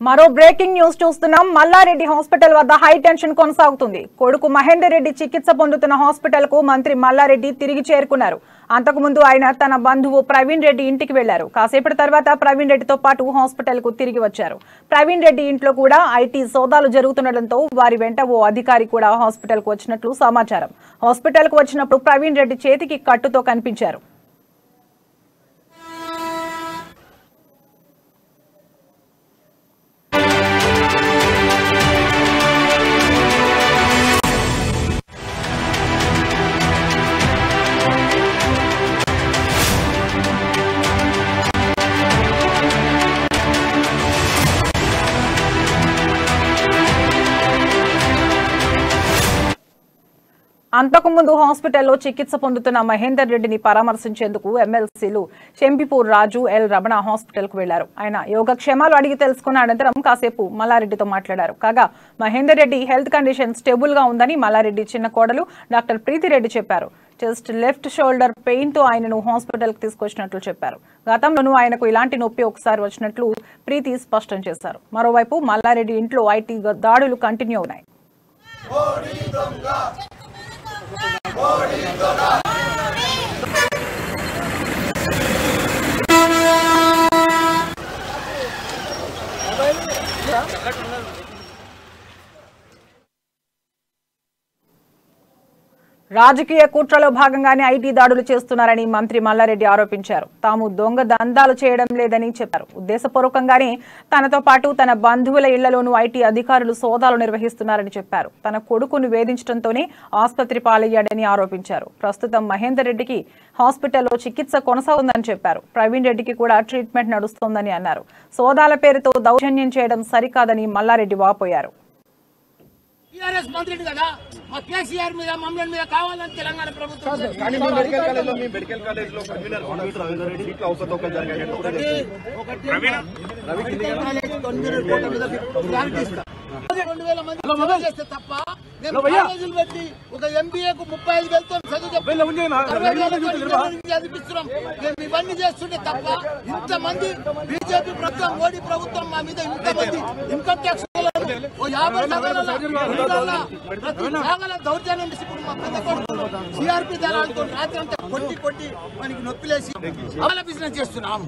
మరో breaking news చూస్తున్నాం. Mallareddy hospital వద్ద హై టెన్షన్ కొనసాగుతుంది. కొడుకు మహేందర్ రెడ్డి చికిత్స పొందుతున్న హాస్పిటల్ కు మంత్రి మల్లారెడ్డి తిరిగి చేరుకున్నారు. అంతకుముందు ఆయన తన బంధువు ప్రవీణ్ రెడ్డి ఇంటికి వెళ్లారు. కాసేపటి తర్వాత ప్రవీణ్ రెడ్డితో పాటు హాస్పిటల్ కు తిరిగి వచ్చారు. ప్రవీణ్ రెడ్డి ఇంట్లో కూడా ఐటీ సోదాలు జరుగుతుండటంతో వారి వెంట ఓ అధికారి కూడా హాస్పిటల్ కు వచ్చినట్లు సమాచారం. హాస్పిటల్ కు వచ్చినప్పుడు ప్రవీణ్ రెడ్డి చేతికి కట్టుతో కనిపించారు. అంతకుముందు హాస్పిటల్లో చికిత్స పొందుతున్న మహేందర్ రెడ్డిని పరామర్శించేందుకు ఎమ్మెల్సీలు శంపిపూర్ రాజు, ఎల్ రమణ హాస్పిటల్ కు వెళ్లారు. ఆయన యోగక్షేమాలు అడిగి తెలుసుకున్న అనంతరం కాసేపు మల్లారెడ్డితో మాట్లాడారు. కాగా Mahender Reddy health condition stable గా ఉందని మల్లారెడ్డి చిన్న కోడలు డాక్టర్ ప్రీతిరెడ్డి చెప్పారు. జస్ట్ లెఫ్ట్ షోల్డర్ పెయిన్ తో ఆయనను హాస్పిటల్ కు తీసుకొచ్చినట్లు చెప్పారు. గతంలోనూ ఆయనకు ఇలాంటి నొప్పి ఒకసారి వచ్చినట్లు ప్రీతి స్పష్టం చేశారు. మరోవైపు మల్లారెడ్డి ఇంట్లో ఐటీ దాడులు కంటిన్యూ ఉన్నాయి. రాజకీయ కుట్రలో భాగంగానే ఐటీ దాడులు చేస్తున్నారని మంత్రి మల్లారెడ్డి ఆరోపించారు. తాము దొంగ దందాలు చేయడం లేదని చెప్పారు. ఉద్దేశపూర్వకంగానే తనతో పాటు తన బంధువుల ఇళ్లలోనూ ఐటీ అధికారులు సోదాలు నిర్వహిస్తున్నారని చెప్పారు. తన కొడుకును వేధించడంతోనే ఆసుపత్రి పాలయ్యాడని ఆరోపించారు. ప్రస్తుతం మహేందర్ రెడ్డికి హాస్పిటల్లో చికిత్స కొనసాగుందని చెప్పారు. ప్రవీణ్ రెడ్డికి కూడా ట్రీట్మెంట్ నడుస్తోందని అన్నారు. సోదాల పేరుతో దౌర్జన్యం చేయడం సరికాదని మల్లారెడ్డి వాపోయారు. టీఆర్ఎస్ మంత్రి కదా మా కేసీఆర్ మీద మమ్మల్ని మీద కావాలని తెలంగాణ ప్రభుత్వం మెడికల్ కాలేజ్ లో కన్వీనర్ రవీందర్ రెడ్డి సీట్లు అవసరం జరిగాయి. చేస్తే తప్ప నేను కాలేజీలు పెట్టి ఒక ఎంబీఏకు 35,000తో చదువు చదివిస్తున్నాం. మేము ఇవన్నీ చేస్తుంటే తప్ప ఇంతమంది బీజేపీ ప్రభుత్వం, మోడీ ప్రభుత్వం మా మీద ఇంతమంది ఇన్కమ్ ట్యాక్స్ 50 దౌర్జన్యం సిఆర్పీ దళాలతో రాత్రి అంతా కొట్టి మనకి నొప్పిలేసి అమల బిజినెస్ చేస్తున్నాం.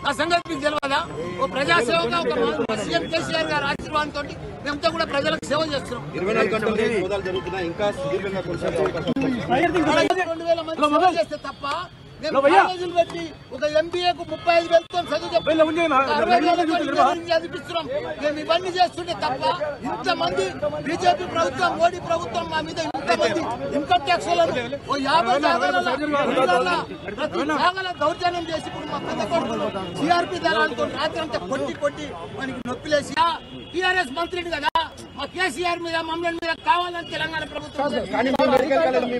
ఆ సంగతి మీకు తెలియదా? ఓ ప్రజాసేవక ఒక సీఎం కేసీఆర్ గారి ఆశీర్వాదంతో మేమంతా కూడా ప్రజలకు సేవ చేస్తున్నాం. 24 గంటలు సోదాలు జరుగుతున్నాయి. ఇంకా సుదీర్ఘంగా కొనసాగే అవకాశం 2,000 మంది చేస్తే తప్ప నేను కాలేజీలు పెట్టి ఒక ఎంబీఏకు 35,000తో చదువు చదివిస్తున్నాం. మేము ఇవన్నీ చేస్తుంటే తప్ప ఇంతమంది బీజేపీ ప్రభుత్వం, మోడీ ప్రభుత్వం మా మీద ఇంతమంది ఇన్కమ్ ట్యాక్స్ 50 దౌర్జన్యం చేసి ఇప్పుడు మా పెద్ద కొడుకులు సిఆర్పీ దళాలతో రాత్రి అంతా కొట్టి మనకి నొప్పిలేసి టీఆర్ఎస్ మంత్రి కదా మా కేసీఆర్ మీద మమ్మల్ని మీద కావాలని తెలంగాణ ప్రభుత్వం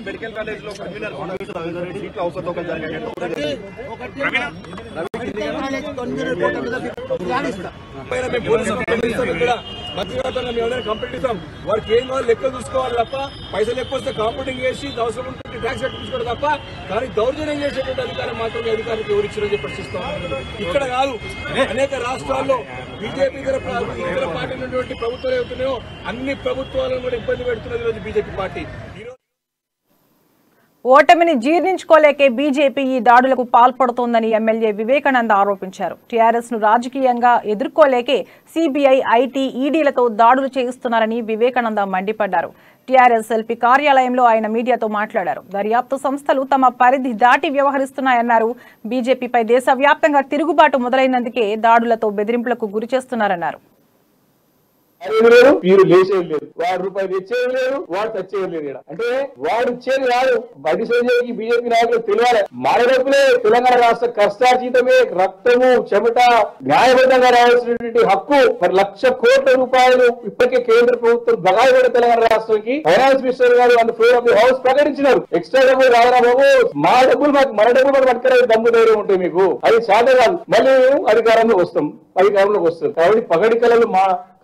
మెడికల్ కాలేజ్ లో కన్వీనర్ రవీందర్ రెడ్డి సీట్లు అవసరం జరిగాయి. కంప్లీట్ ఇస్తాం. వారికి ఏం కావాలి లెక్క చూసుకోవాలి తప్ప పైసలు ఎక్కువ వస్తే కాంపౌండింగ్ చేసి అవసరం ఉంటుంది ట్యాక్స్ కట్టించుకోవడం తప్ప కానీ దౌర్జన్యం చేసేటువంటి అధికారం మాత్రమే అధికారులకు ఎవరిచ్చారని చెప్పి ప్రశ్నిస్తాం. ఇక్కడ కాదు, అనేక రాష్ట్రాల్లో బీజేపీ ఇతర పార్టీలు ఉన్నటువంటి ప్రభుత్వాలు ఏవుతున్నాయో అన్ని ప్రభుత్వాలను కూడా ఇబ్బంది పెడుతున్నది ఈరోజు బీజేపీ పార్టీ. ఓటమిని జీర్ణించుకోలేకే బీజేపీ ఈ దాడులకు పాల్పడుతోందని ఎమ్మెల్యే వివేకానంద ఆరోపించారు. టీఆర్ఎస్ ను రాజకీయంగా ఎదుర్కోలేకే సీబీఐ, ఐటీ, ఈడీలతో దాడులు చేయిస్తున్నారని వివేకానంద మండిపడ్డారు. టీఆర్ఎస్ ఎల్పీ కార్యాలయంలో ఆయన మీడియాతో మాట్లాడారు. దర్యాప్తు సంస్థలు తమ పరిధి దాటి వ్యవహరిస్తున్నాయన్నారు. బీజేపీపై దేశవ్యాప్తంగా తిరుగుబాటు మొదలైనందుకే దాడులతో బెదిరింపులకు గురి చేస్తున్నారన్నారు. మీరు లేచేది లేదు, వాడు రూపాయలు తెచ్చేది లేదు, వాడు తెచ్చేది లేదు. అంటే వాడు ఇచ్చేది కాదు, బయట సంజయ్కి బీజేపీ నాయకులు తెలియాలి. మన డబ్బులే తెలంగాణ రాష్ట్ర కష్టార్జితమే, రక్తము చెమట న్యాయబద్ధంగా రావాల్సినటువంటి హక్కు. మరి 1,00,000 కోట్ల రూపాయలు ఇప్పటికే కేంద్ర ప్రభుత్వం బగాయి కూడా తెలంగాణ రాష్ట్రానికి ఫైనాన్స్ మినిస్టర్ గారు on the floor of the house ప్రకటించినారు. ఎక్స్ట్రా డబ్బులు రావరా బాబు, మన డబ్బులు మన డబ్బులు మనం పట్టుకునే దమ్ము ధైర్యం ఉంటుంది మీకు. అది సాధ్యం కాదు. మళ్ళీ అధికారంలోకి వస్తాం. కాబట్టి పగడి కళలు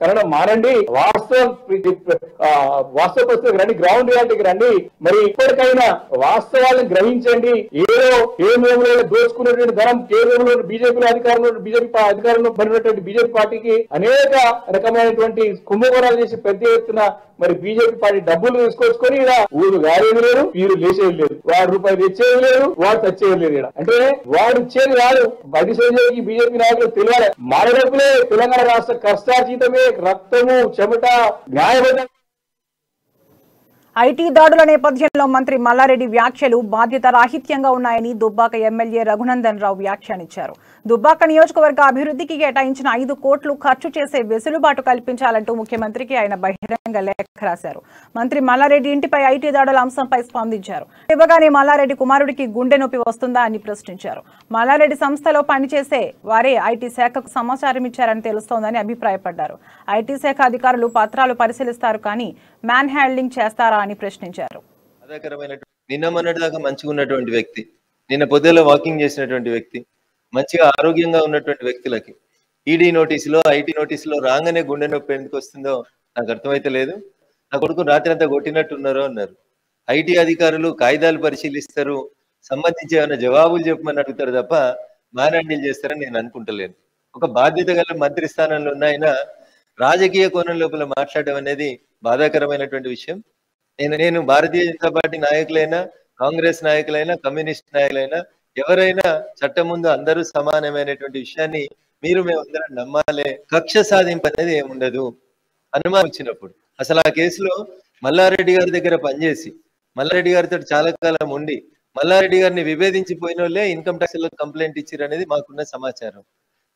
కనడం మానండి, వాస్తవ పరిస్థితికి రండి, గ్రౌండ్ రియాలిటీకి రండి. మరి ఇప్పటికైనా వాస్తవాలను గ్రహించండి. ఏదో కేంద్రంలో దోచుకున్నటువంటి ధనం కేంద్రంలో బీజేపీ అధికారంలో పడినటువంటి బీజేపీ పార్టీకి అనేక రకమైనటువంటి కుంభకోణాలు చేసి పెద్ద ఎత్తున మరి బీజేపీ పార్టీ డబ్బులు తీసుకొచ్చుకొని ఇలా ఊరు గారేది లేదు, వీరు లేచేది లేదు, వాడు రూపాయలు తెచ్చేది లేదు, వాడు తెచ్చేది లేదు. ఇక్కడ అంటే వాడు ఇచ్చేది కాదు, బండి సంజయ్కి బీజేపీ నాయకులు తెలియాలి. మన డబ్బులే తెలంగాణ రాష్ట్ర కష్టార్జితమే, రక్తము చెమట న్యాయబద్ధ. ఐటీ దాడుల నేపథ్యంలో మంత్రి మల్లారెడ్డి వ్యాఖ్యలు బాధ్యత రాహిత్యంగా ఉన్నాయని దుబ్బాక ఎమ్మెల్యే రఘునందన్ రావు వ్యాఖ్యానించారు. దుబ్బాక నియోజకవర్గ అభివృద్ధికి కేటాయించిన 5 కోట్లు ఖర్చు చేసే వెసులుబాటు కల్పించాలంటూ ముఖ్యమంత్రికి ఆయన బహిరంగ లేఖ రాశారు. మంత్రి మల్లారెడ్డి ఇంటిపై ఐటీ దాడుల అంశంపై స్పందించారు. ఇవ్వగానే మల్లారెడ్డి కుమారుడికి గుండె నొప్పి వస్తుందా అని ప్రశ్నించారు. మల్లారెడ్డి సంస్థలో పనిచేసే వారే ఐటీ శాఖకు సమాచారం ఇచ్చారని తెలుస్తోందని అభిప్రాయపడ్డారు. ఐటీ శాఖ అధికారులు పత్రాలు పరిశీలిస్తారు కానీ మ్యాన్ హ్యాండ్లింగ్ చేస్తారా అని ప్రశ్నించారు. నిన్న మొన్నటిదాకా మంచిగా ఉన్నటువంటి వ్యక్తి, నిన్న పొద్దులో వాకింగ్ చేసినటువంటి వ్యక్తి, మంచిగా ఆరోగ్యంగా ఉన్నటువంటి వ్యక్తులకి ఈడీ నోటీసులో ఐటీ నోటీసులో రాగానే గుండె నొప్పి ఎందుకు వస్తుందో నాకు అర్థమైతే లేదు. నా కొడుకు రాత్రి అంతా కొట్టినట్టున్నారో అన్నారు. ఐటీ అధికారులు కాయిదాలు పరిశీలిస్తారు, సంబంధించి ఏమైనా జవాబులు చెప్పమని అడుగుతారు తప్ప మ్యాన్ హ్యాండిల్ చేస్తారని నేను అనుకుంటలేను. ఒక బాధ్యత గల మంత్రి స్థానంలో ఉన్న ఆయన రాజకీయ కోణం లోపల మాట్లాడడం అనేది బాధాకరమైనటువంటి విషయం. నేను భారతీయ జనతా పార్టీ నాయకులైనా, కాంగ్రెస్ నాయకులైనా, కమ్యూనిస్ట్ నాయకులైనా ఎవరైనా చట్టం ముందు అందరూ సమానమైనటువంటి విషయాన్ని మేమందరం నమ్మాలే. కక్ష సాధింపు అనేది ఏముండదు. అనుమానం వచ్చినప్పుడు అసలు ఆ కేసులో మల్లారెడ్డి గారి దగ్గర పనిచేసి మల్లారెడ్డి గారితో చాలా కాలం ఉండి మల్లారెడ్డి గారిని విభేదించిపోయిన వాళ్ళే ఇన్కమ్ ట్యాక్స్ లో కంప్లైంట్ ఇచ్చారు అనేది మాకున్న సమాచారం.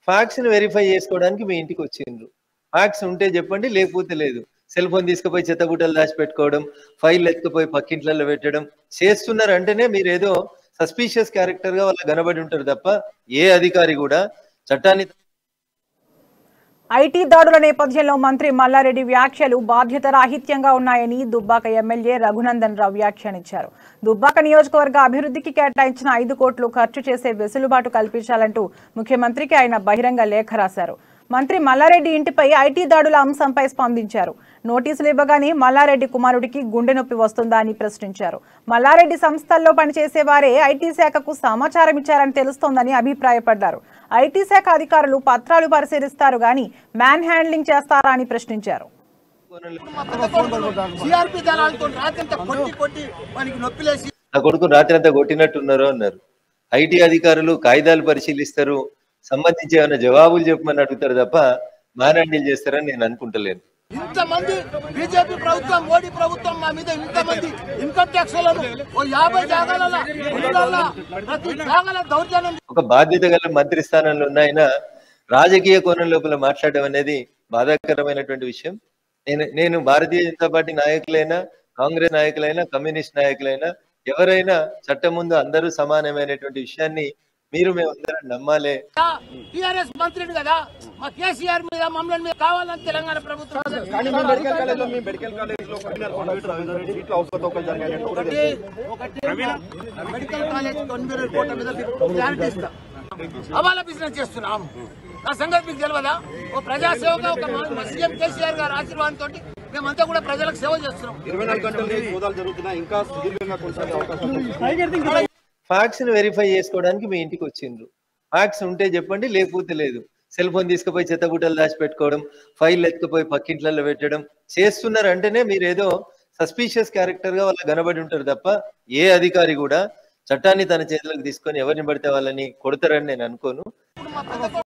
ఫ్యాక్ట్స్ ని వెరిఫై చేసుకోవడానికి మీ ఇంటికి వచ్చిండ్రు. ఫ్యాక్ట్స్ ఉంటే చెప్పండి, లేకపోతే లేదు. సెల్ ఫోన్ తీసుకుపోయి చెత్తగుట్టలు దాచిపెట్టుకోవడం, ఫైల్ ఎత్తుకుపోయి పక్కింట్లలో పెట్టడం చేస్తున్నారు అంటేనే మీరు ఏదో సస్పీషియస్ క్యారెక్టర్ గా వాళ్ళు కనబడి ఉంటారు తప్ప ఏ అధికారి కూడా చట్టాన్ని. ఐటీ దాడుల నేపథ్యంలో మంత్రి మల్లారెడ్డి వ్యాఖ్యలు బాధ్యత రాహిత్యంగా ఉన్నాయని దుబ్బాక ఎమ్మెల్యే రఘునందన్ రావు వ్యాఖ్యానించారు. దుబ్బాక నియోజకవర్గ అభివృద్ధికి కేటాయించిన 5 కోట్లు ఖర్చు చేసే వెసులుబాటు కల్పించాలంటూ ముఖ్యమంత్రికి ఆయన బహిరంగ లేఖ రాశారు. మంత్రి మల్లారెడ్డి ఇంటిపై ఐటీ దాడుల అంశంపై స్పందించారు. నోటీసులు ఇవ్వగానే మల్లారెడ్డి కుమారుడికి గుండె నొప్పి వస్తుందా అని ప్రశ్నించారు. మల్లారెడ్డి సంస్థల్లో పనిచేసే వారే ఐటీ శాఖకు సమాచారం ఇచ్చారని తెలుస్తోందని అభిప్రాయపడ్డారు. ఐటీ శాఖ అధికారులు పత్రాలు పరిశీలిస్తారు గాని మ్యాన్ హ్యాండ్లింగ్ చేస్తారా అని ప్రశ్నించారు. నా కొడుకు రాత్రి అంతా కొట్టినట్టున్నారో అన్నారు. ఐటీ అధికారులు కాయిదాలు పరిశీలిస్తారు, సంబంధించి ఏమైనా జవాబులు చెప్పమని అడుగుతారు తప్ప మ్యాన్ హ్యాండిల్ చేస్తారని నేను అనుకుంటలేను. ఇంతమంది బీజేపీ ప్రభుత్వం, మోడీ ప్రభుత్వం మా మీద ఇంతమంది ఇన్కమ్ ట్యాక్స్ లలో 50 జాగాలలో ప్రతి జాగాల దౌర్జన్యం. ఒక బాధ్యత గల మంత్రి స్థానంలో ఉన్న ఆయన రాజకీయ కోణం లోపల మాట్లాడడం అనేది బాధాకరమైనటువంటి విషయం. నేను భారతీయ జనతా పార్టీ నాయకులైనా, కాంగ్రెస్ నాయకులైనా, కమ్యూనిస్ట్ నాయకులైనా ఎవరైనా చట్టం ముందు అందరూ సమానమైనటువంటి విషయాన్ని మేమందరం నమ్మాలే. టీఆర్ఎస్ మంత్రిని కదా, మా కేసీఆర్ మీద మమ్మల్ని మీద కావాలని తెలంగాణ ప్రభుత్వం మెడికల్ కాలేజ్ లో మెడికల్ కాలేజ్ కన్వీనర్ కోట మీద క్లారిటీ ఇస్తాం. హవాలా బిజినెస్ చేస్తున్నాం. నా సంగతి మీకు తెలియదా? ఓ ప్రజాసేవగా ఒక సీఎం కేసీఆర్ గారి ఆశీర్వాదంతో మేమంతా కూడా ప్రజలకు సేవ చేస్తున్నాం. 24 గంటలు సోదాలు జరుగుతున్నాయి, ఇంకా సుదీర్ఘంగా కొనసాగే అవకాశం. ఫ్యాక్ట్స్ ని వెరిఫై చేసుకోవడానికి మీ ఇంటికి వచ్చిండ్రు. ఫ్యాక్ట్స్ ఉంటే చెప్పండి, లేకపోతే లేదు. సెల్ ఫోన్ తీసుకుపోయి చెత్తగుట్టలు దాచిపెట్టుకోవడం, ఫైల్ ఎత్తుకుపోయి పక్కింట్లలో పెట్టడం చేస్తున్నారు అంటేనే మీరు ఏదో సస్పీషియస్ క్యారెక్టర్ గా వాళ్ళు కనబడి ఉంటారు తప్ప ఏ అధికారి కూడా చట్టాన్ని తన చేతులకు తీసుకొని ఎవరిని పడితే వాళ్ళని కొడతారని నేను అనుకోను.